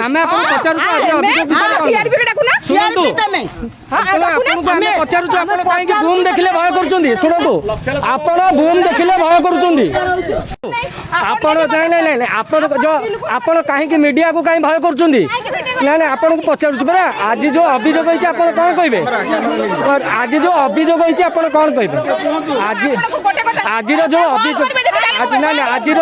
ଆମେ ଆପଣଙ୍କୁ ପଚାରୁଛୁ ପଚାରୁଛୁ ଆପଣ କାହିଁକି ବୁମ୍ ଦେଖିଲେ ଭୟ କରୁଛନ୍ତି? ଶୁଣନ୍ତୁ, ଆପଣ ବୁମ୍ ଦେଖିଲେ ଭୟ କରୁଛନ୍ତି। ଆପଣ ଆପଣ କାହିଁକି ମିଡିଆକୁ କାହିଁ ଭୟ କରୁଛନ୍ତି? ନାଇଁ ଆପଣଙ୍କୁ ପଚାରୁଛୁ ପରା। ଆଜି ଯୋଉ ଅଭିଯୋଗ ହେଇଛି ଆପଣ କଣ କହିବେ? ଆଜି ଯୋଉ ଅଭିଯୋଗ ହେଇଛି ଆପଣ କଣ କହିବେ? ଆଜିର ଯୋଉ ଅଭିଯୋଗ ଆଜିର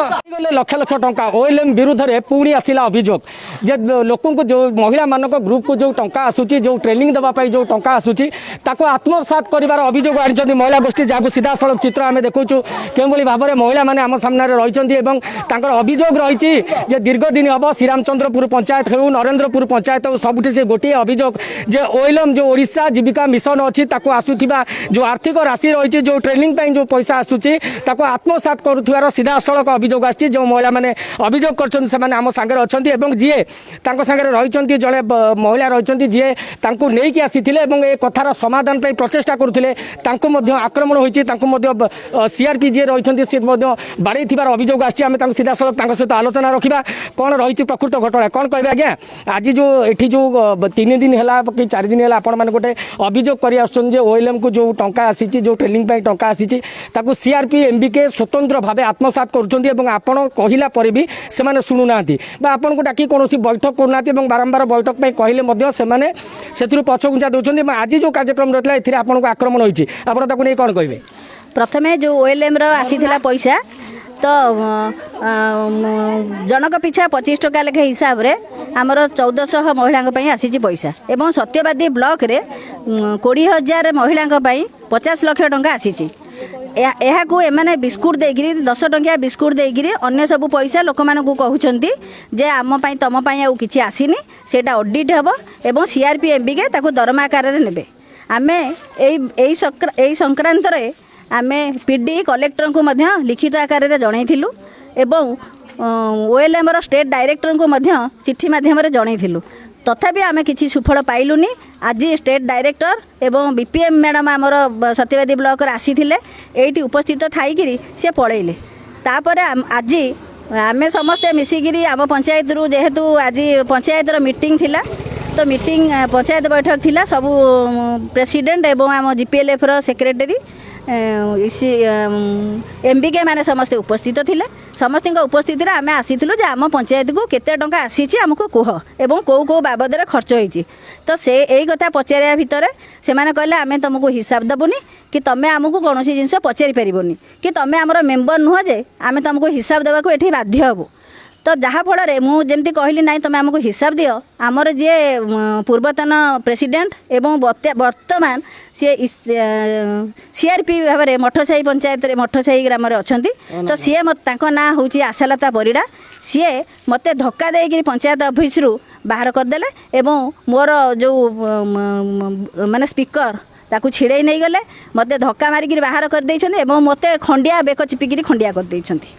ଲକ୍ଷ ଲକ୍ଷ ଟଙ୍କା ଓଏଲଏମ ବିରୁଦ୍ଧରେ ପୁଣି ଆସିଲା ଅଭିଯୋଗ ଯେ ଲୋକଙ୍କୁ ଯେଉଁ ମହିଳାମାନଙ୍କ ଗ୍ରୁପକୁ ଯେଉଁ ଟଙ୍କା ଆସୁଛି, ଯେଉଁ ଟ୍ରେନିଂ ଦେବା ପାଇଁ ଯେଉଁ ଟଙ୍କା ଆସୁଛି, ତାକୁ ଆତ୍ମସାତ କରିବାର ଅଭିଯୋଗ ଆଣିଛନ୍ତି ମହିଳା ଗୋଷ୍ଠୀ, ଯାହାକୁ ସିଧାସଳଖ ଚିତ୍ର ଆମେ ଦେଖୁଛୁ କେଉଁଭଳି ଭାବରେ ମହିଳାମାନେ ଆମ ସାମ୍ନାରେ ରହିଛନ୍ତି। ଏବଂ ତାଙ୍କର ଅଭିଯୋଗ ରହିଛି ଯେ ଦୀର୍ଘ ଦିନ ହେବ ଶ୍ରୀରାମଚନ୍ଦ୍ରପୁର ପଞ୍ଚାୟତ ହେଉ, ନରେନ୍ଦ୍ରପୁର ପଞ୍ଚାୟତ ହେଉ, ସବୁଠି ସେ ଗୋଟିଏ ଅଭିଯୋଗ ଯେ ଓଏଲଏମ ଯେଉଁ ଓଡ଼ିଶା ଜୀବିକା ମିଶନ ଅଛି, ତାକୁ ଆସୁଥିବା ଯେଉଁ ଆର୍ଥିକ ରାଶି ରହିଛି, ଯେଉଁ ଟ୍ରେନିଂ ପାଇଁ ଯେଉଁ ପଇସା ଆସୁଛି, ତାକୁ ଆତ୍ମସାତ କରୁଥିବାର ସିଧାସଳଖ ଅଭିଯୋଗ ଆସିଛି। ଯେଉଁ ମହିଳାମାନେ ଅଭିଯୋଗ କରିଛନ୍ତି ସେମାନେ ଆମ ସାଙ୍ଗରେ ଅଛନ୍ତି ଏବଂ ଯିଏ ତାଙ୍କ ସାଙ୍ଗରେ ରହିଛନ୍ତି ଜଣେ ମହିଳା ରହିଛନ୍ତି ଯିଏ ତାଙ୍କୁ ନେଇକି ଆସିଥିଲେ ଏବଂ ଏ କଥାର ସମାଧାନ ପାଇଁ ପ୍ରଚେଷ୍ଟା କରୁଥିଲେ, ତାଙ୍କୁ ମଧ୍ୟ ଆକ୍ରମଣ ହୋଇଛି, ତାଙ୍କୁ ମଧ୍ୟ ସିଆରପି ଯିଏ ରହିଛନ୍ତି ସେ ମଧ୍ୟ ବାଡ଼େଇଥିବାର ଅଭିଯୋଗ ଆସିଛି। ଆମେ ତାଙ୍କୁ ସିଧାସଳଖ ତାଙ୍କ ସହିତ ଆଲୋଚନା ରଖିବା କ'ଣ ରହିଛି ପ୍ରକୃତ ଘଟଣା କ'ଣ କହିବେ। ଆଜ୍ଞା, ଆଜି ଯେଉଁ ଏଠି ଯେଉଁ 3 ଦିନ ହେଲା କି 4 ଦିନ ହେଲା ଆପଣମାନେ ଗୋଟେ ଅଭିଯୋଗ କରି ଆସୁଛନ୍ତି ଯେ ଓଏଲଏମକୁ ଯେଉଁ ଟଙ୍କା ଆସିଛି, ଯେଉଁ ଟ୍ରେନିଂ ପାଇଁ ଟଙ୍କା ଆସିଛି, ତାକୁ ସିଆରପି ଏମବିକେ ସ୍ୱତନ୍ତ୍ର ଭାବେ ଆତ୍ମସାତ କରୁଛନ୍ତି ଏବଂ ଆପଣ କହିଲା ପରେ ବି ସେମାନେ ଶୁଣୁନାହାନ୍ତି ବା ଆପଣଙ୍କୁ ଡାକି କୌଣସି ବୈଠକ କରୁନାହାନ୍ତି ଏବଂ ବାରମ୍ବାର ବୈଠକ ପାଇଁ କହିଲେ ମଧ୍ୟ ସେମାନେ ସେଥିରୁ ପଛଘୁଞ୍ଚା ଦେଉଛନ୍ତି। ଆଜି ଯେଉଁ କାର୍ଯ୍ୟକ୍ରମ ରହିଥିଲା ଏଥିରେ ଆପଣଙ୍କୁ ଆକ୍ରମଣ ହୋଇଛି, ଆପଣ ତାକୁ ନେଇ କ'ଣ କହିବେ? ପ୍ରଥମେ ଯେଉଁ ଓଏଲଏମର ଆସିଥିଲା ପଇସା ତ ଜଣକ ପିଛା 25 ଟଙ୍କା ଲେଖା ହିସାବରେ ଆମର 1400 ମହିଳାଙ୍କ ପାଇଁ ଆସିଛି ପଇସା ଏବଂ ସତ୍ୟବାଦୀ ବ୍ଲକରେ 20,000 ମହିଳାଙ୍କ ପାଇଁ 50 ଲକ୍ଷ ଟଙ୍କା ଆସିଛି। ଏହାକୁ ଏମାନେ ବିସ୍କୁଟ ଦେଇକିରି 10 ଟଙ୍କିଆ ବିସ୍କୁଟ ଦେଇକିରି ଅନ୍ୟ ସବୁ ପଇସା ଲୋକମାନଙ୍କୁ କହୁଛନ୍ତି ଯେ ଆମ ପାଇଁ ତମ ପାଇଁ ଆଉ କିଛି ଆସିନି, ସେଇଟା ଅଡିଟ୍ ହେବ ଏବଂ ସିଆରପି ଏମବିକେ ତାକୁ ଦରମା ଆକାରରେ ନେବେ। ଆମେ ଏଇ ସଂକ୍ରାନ୍ତରେ ଆମେ ପିଡି କଲେକ୍ଟରଙ୍କୁ ମଧ୍ୟ ଲିଖିତ ଆକାରରେ ଜଣାଇଥିଲୁ ଏବଂ ଓଏଲଏମର ଷ୍ଟେଟ୍ ଡାଇରେକ୍ଟରଙ୍କୁ ମଧ୍ୟ ଚିଠି ମାଧ୍ୟମରେ ଜଣାଇଥିଲୁ। ତଥାପି ଆମେ କିଛି ସୁଫଳ ପାଇଲୁନି। ଆଜି ଷ୍ଟେଟ୍ ଡାଇରେକ୍ଟର ଏବଂ ବିପିଏମ୍ ମ୍ୟାଡ଼ାମ୍ ଆମର ସତ୍ୟବାଦୀ ବ୍ଲକରେ ଆସିଥିଲେ, ଏଇଠି ଉପସ୍ଥିତ ଥାଇକିରି ସେ ପଳେଇଲେ। ତାପରେ ଆଜି ଆମେ ସମସ୍ତେ ମିଶିକିରି ଆମ ପଞ୍ଚାୟତରୁ, ଯେହେତୁ ଆଜି ପଞ୍ଚାୟତର ମିଟିଂ ଥିଲା ତ ମିଟିଂ ପଞ୍ଚାୟତ ବୈଠକ ଥିଲା, ସବୁ ପ୍ରେସିଡେଣ୍ଟ ଏବଂ ଆମ ଜିପିଏଲ୍ଏଫ୍ର ସେକ୍ରେଟାରୀ ଏମବିକେ ମାନେ ସମସ୍ତେ ଉପସ୍ଥିତ ଥିଲେ। ସମସ୍ତଙ୍କ ଉପସ୍ଥିତିରେ ଆମେ ଆସିଥିଲୁ ଯେ ଆମ ପଞ୍ଚାୟତକୁ କେତେ ଟଙ୍କା ଆସିଛି ଆମକୁ କୁହ ଏବଂ କେଉଁ କେଉଁ ବାବଦରେ ଖର୍ଚ୍ଚ ହୋଇଛି। ତ ସେ ଏଇ କଥା ପଚାରିବା ଭିତରେ ସେମାନେ କହିଲେ ଆମେ ତୁମକୁ ହିସାବ ଦେବୁନି କି ତୁମେ ଆମକୁ କୌଣସି ଜିନିଷ ପଚାରି ପାରିବନି କି ତୁମେ ଆମର ମେମ୍ବର ନୁହଁ ଯେ ଆମେ ତୁମକୁ ହିସାବ ଦେବାକୁ ଏଠି ବାଧ୍ୟ ହେବୁ। ତ ଯାହାଫଳରେ ମୁଁ ଯେମିତି କହିଲି ନାଇଁ ତୁମେ ଆମକୁ ହିସାବ ଦିଅ, ଆମର ଯିଏ ପୂର୍ବତନ ପ୍ରେସିଡେଣ୍ଟ ଏବଂ ବର୍ତ୍ତମାନ ସିଏ ସିଆରପି ଭାବରେ ମଠସାହି ପଞ୍ଚାୟତରେ ମଠସାହି ଗ୍ରାମରେ ଅଛନ୍ତି, ତ ସିଏ ତାଙ୍କ ନାଁ ହେଉଛି ଆଶାଲତା ପରିଡ଼ା। ସିଏ ମୋତେ ଧକ୍କା ଦେଇକିରି ପଞ୍ଚାୟତ ଅଫିସରୁ ବାହାର କରିଦେଲେ ଏବଂ ମୋର ଯେଉଁ ମାନେ ସ୍ପିକର ତାକୁ ଛିଡ଼େଇ ନେଇଗଲେ, ମୋତେ ଧକ୍କା ମାରିକିରି ବାହାର କରିଦେଇଛନ୍ତି ଏବଂ ମୋତେ ଖଣ୍ଡିଆ ବେକ ଚିପିକିରି ଖଣ୍ଡିଆ କରିଦେଇଛନ୍ତି।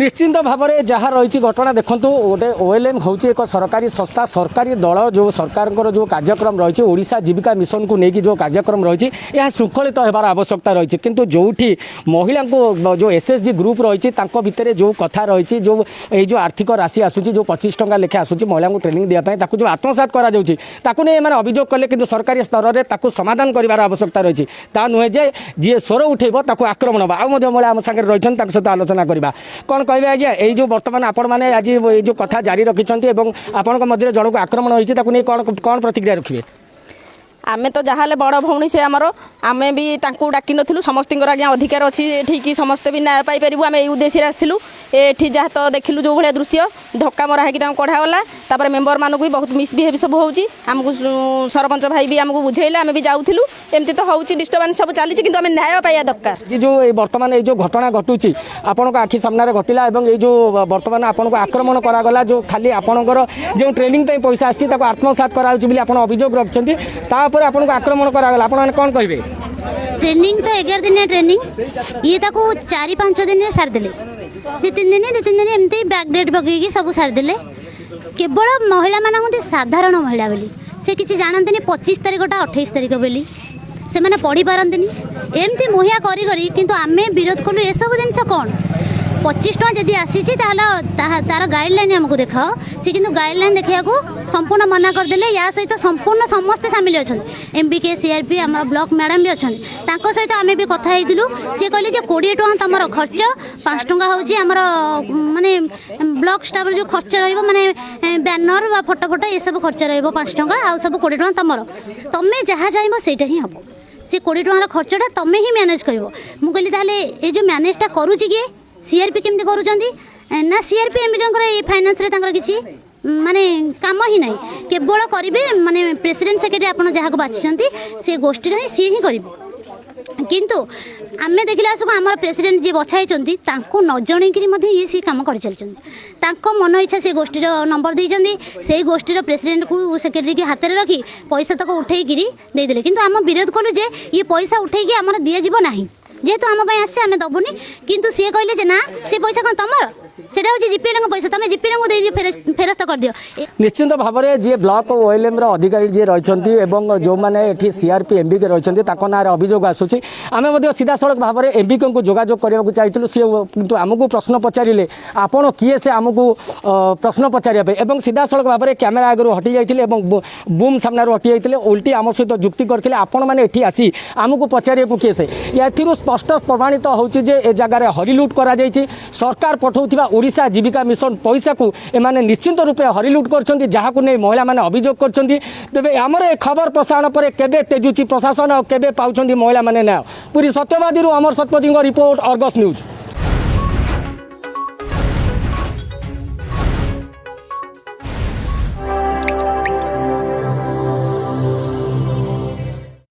ନିଶ୍ଚିନ୍ତ ଭାବରେ ଯାହା ରହିଛି ଘଟଣା ଦେଖନ୍ତୁ, ଗୋଟେ ଓଏଲଏମ ହେଉଛି ଏକ ସରକାରୀ ସଂସ୍ଥା, ସରକାରୀ ଦଳ, ଯେଉଁ ସରକାରଙ୍କର ଯେଉଁ କାର୍ଯ୍ୟକ୍ରମ ରହିଛି ଓଡ଼ିଶା ଜୀବିକା ମିଶନକୁ ନେଇକି ଯେଉଁ କାର୍ଯ୍ୟକ୍ରମ ରହିଛି ଏହା ଶୃଙ୍ଖଳିତ ହେବାର ଆବଶ୍ୟକତା ରହିଛି। କିନ୍ତୁ ଯେଉଁଠି ମହିଳାଙ୍କୁ ଯେଉଁ ଏସ୍ଏଚ୍ଜି ଗ୍ରୁପ୍ ରହିଛି ତାଙ୍କ ଭିତରେ ଯେଉଁ କଥା ରହିଛି, ଯେଉଁ ଏଇ ଯେଉଁ ଆର୍ଥିକ ରାଶି ଆସୁଛି, ଯେଉଁ 25 ଟଙ୍କା ଲେଖା ଆସୁଛି ମହିଳାଙ୍କୁ ଟ୍ରେନିଂ ଦେବା ପାଇଁ, ତାକୁ ଯେଉଁ ଆତ୍ମସାତ କରାଯାଉଛି ତାକୁ ନେଇ ଏମାନେ ଅଭିଯୋଗ କଲେ, କିନ୍ତୁ ସରକାରୀ ସ୍ତରରେ ତାକୁ ସମାଧାନ କରିବାର ଆବଶ୍ୟକତା ରହିଛି। ତା ନୁହେଁ ଯେ ଯିଏ ସ୍ୱର ଉଠେଇବ ତାକୁ ଆକ୍ରମଣ ହେବ। ଆଉ ମଧ୍ୟ ମହିଳା ଆମ ସାଙ୍ଗରେ ରହିଛନ୍ତି, ତାଙ୍କ ସହିତ ଆଲୋଚନା କରିବା। କ'ଣ କହିବେ ଆଜ୍ଞା, ଏଇ ଯେଉଁ ବର୍ତ୍ତମାନ ଆପଣମାନେ ଆଜି ଏଇ ଯେଉଁ କଥା ଜାରି ରଖିଛନ୍ତି ଏବଂ ଆପଣଙ୍କ ମଧ୍ୟରେ ଜଣକୁ ଆକ୍ରମଣ ହୋଇଛି ତାକୁ ନେଇ କ'ଣ ପ୍ରତିକ୍ରିୟା ରଖିବେ? ଆମେ ତ ଯାହାହେଲେ ବଡ଼ ଭଉଣୀ ସେ ଆମର, ଆମେ ବି ତାଙ୍କୁ ଡାକିନଥିଲୁ। ସମସ୍ତଙ୍କର ଆଜ୍ଞା ଅଧିକାର ଅଛି ଏଠିକି ସମସ୍ତେ ବି ନ୍ୟାୟ ପାଇପାରିବୁ। ଆମେ ଏଇ ଉଦ୍ଦେଶ୍ୟରେ ଆସିଥିଲୁ। ଏଠି ଯାହା ତ ଦେଖିଲୁ ଯେଉଁ ଭଳିଆ ଦୃଶ୍ୟ, ଧକ୍କା ମରା ହେଇକି ତାଙ୍କୁ କଢ଼ାଗଲା। ତାପରେ ମେମ୍ବରମାନଙ୍କୁ ବି ବହୁତ ମିସବିହେଭ୍ ସବୁ ହେଉଛି। ଆମକୁ ସରପଞ୍ଚ ଭାଇ ବି ଆମକୁ ବୁଝେଇଲେ, ଆମେ ବି ଯାଉଥିଲୁ। ଏମିତି ତ ହେଉଛି, ଡିଷ୍ଟର୍ବାନ୍ସ ସବୁ ଚାଲିଛି, କିନ୍ତୁ ଆମେ ନ୍ୟାୟ ପାଇବା ଦରକାର। ଯେଉଁ ବର୍ତ୍ତମାନ ଏଇ ଯେଉଁ ଘଟଣା ଘଟୁଛି ଆପଣଙ୍କ ଆଖି ସାମ୍ନାରେ ଘଟିଲା ଏବଂ ଏଇ ଯେଉଁ ବର୍ତ୍ତମାନ ଆପଣଙ୍କୁ ଆକ୍ରମଣ କରାଗଲା, ଯେଉଁ ଖାଲି ଆପଣଙ୍କର ଯେଉଁ ଟ୍ରେନିଂ ପାଇଁ ପଇସା ଆସିଛି ତାକୁ ଆତ୍ମସାତ କରାଯାଉଛି ବୋଲି ଆପଣ ଅଭିଯୋଗ ରଖିଛନ୍ତି, ତାପରେ ଆପଣଙ୍କୁ ଆକ୍ରମଣ କରାଗଲା, ଆପଣମାନେ କ'ଣ କହିବେ? ट्रेनिंग तो 11 दिन ट्रेनिंग ये ताको 4-5 दिन सारिदे 2-3 दिन एमती बैकडेट पकईकि सब सारिदे। केवल महिला मानते साधारण महिला बोली से किसी जानते 25 तारीखटा 28 तारीख बोली से मैंने पढ़ी पारती एमती मुहिया करी किंतु आमे विरोध कलु। ये सब जिन कौन 25 टଙ୍କା जदि आसी तार गाइडलाइन आमको देखाओ सी कि गाइडलाइन देखा संपूर्ण मना करदे या सहित संपूर्ण समस्ते सामिल अच्छा एमबीके सीआरपी आम ब्लॉक मैडम भी अच्छा सहित आम भी कथा सी कहले 20 टଙ୍କା तुम खर्च 5 टଙ୍କା हूँ माने ब्लॉक स्टाफ जो खर्च रही बैनर बा फोटो फोटो ये सब खर्च रहा 5 टଙ୍କା आउ सब 20 टଙ୍କା तुम तुम्हें जहाँ चाहब से ही हम से 20 टଙ୍କାର खर्चटा तुम्हें ही मैनेज कर मुझे ताले ये जो मैनेजटा करुच्ची किए सीआरपी केमती करुँच ना सीआरपी एमबीके फाइनान्स किसी माने काम ही नहीं केवल करेंगे माने प्रेसिडेंट सेक्रेटरी आप जहाँ बाछी से गोष्ठी ही सी ही करेंगे किंतु आम देखला आम प्रेसिडेंट जी बछाई न जनईक ये सी कम कर चलते मन इच्छा से गोष्ठी नंबर देते से गोष्ठी प्रेसिडेंट को सेक्रेटरी के हाथ में रखी पैसा तक उठेकि देदेले किंतु आम विरोध कलु जे ये पैसा उठेकि आम दिज्व ना जेहेतु आम आसे आम दबुनी किंतु सी कहले ना से पैसा कौन तुम सेटा हूँ जीपीएल पैसा तुम जीपीएल को दे फेरस्त कर दियो निश्चित भाव में जी ब्लॉक ओएलएम अधिकारी जी रही जो मैंने सीआरपी एमबीके रही ना अभियोग आसूँ आम सीधा सड़क भाव में एमबीके को जोगाजोग करने चाहिए सी कितु आमको प्रश्न पचारे आपण किए से आमको प्रश्न पचारे सीधा सड़क भाव में कैमेरा आगे हटि जाते बूम सामने हटि जाते उल्टी आम सहित जुक्ति करते आपण मैंने ये आसी आमको पचारे किए से या स्पष्ट प्रमाणित होची जे ए जगार हरिलुट करा जायछि सरकार पठाउथिबा ओडिशा जीविका मिशन पैसा को एमाने निश्चित रूपे हरिलुट करछन्ती जहाकु नै महिला माने अभियोग करछन्ती तेबे हमर ए खबर प्रसारण पर केबे तेजुची प्रशासन और केबे पाउछन्ती महिला माने न्याय पूरी सत्यवादी अमर सतपथी रिपोर्ट अर्गस न्यूज।